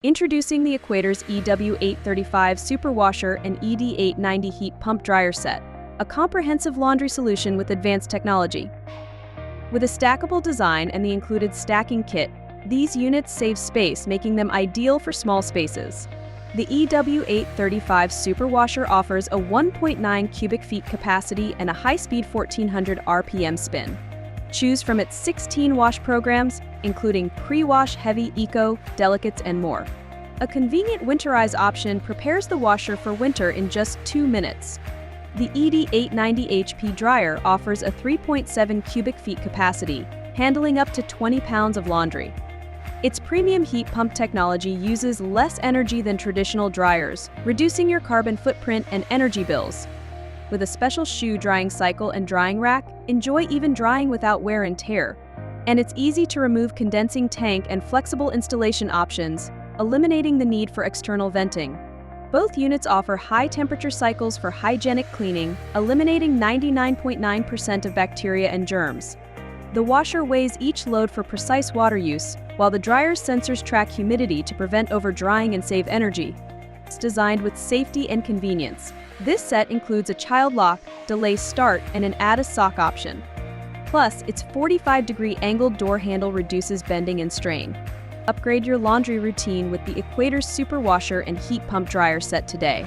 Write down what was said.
Introducing the Equator's EW835 Super Washer and ED890 Heat Pump Dryer Set, a comprehensive laundry solution with advanced technology. With a stackable design and the included stacking kit, these units save space, making them ideal for small spaces. The EW835 Super Washer offers a 1.9 cubic feet capacity and a high-speed 1400 RPM spin. Choose from its 16 wash programs, including pre-wash, heavy, eco, delicates, and more. A convenient Winterize option prepares the washer for winter in just 2 minutes. The ED890 HP dryer offers a 3.7 cubic feet capacity, handling up to 20 pounds of laundry. Its premium heat pump technology uses less energy than traditional dryers, reducing your carbon footprint and energy bills. With a special shoe drying cycle and drying rack, enjoy even drying without wear and tear. And it's easy to remove condensing tank and flexible installation options, eliminating the need for external venting. Both units offer high-temperature cycles for hygienic cleaning, eliminating 99.9% of bacteria and germs. The washer weighs each load for precise water use, while the dryer's sensors track humidity to prevent over-drying and save energy. It's designed with safety and convenience. This set includes a child lock, delay start, and an add a sock option. Plus, its 45-degree angled door handle reduces bending and strain. Upgrade your laundry routine with the Equator Super Washer and Heat Pump Dryer Set today.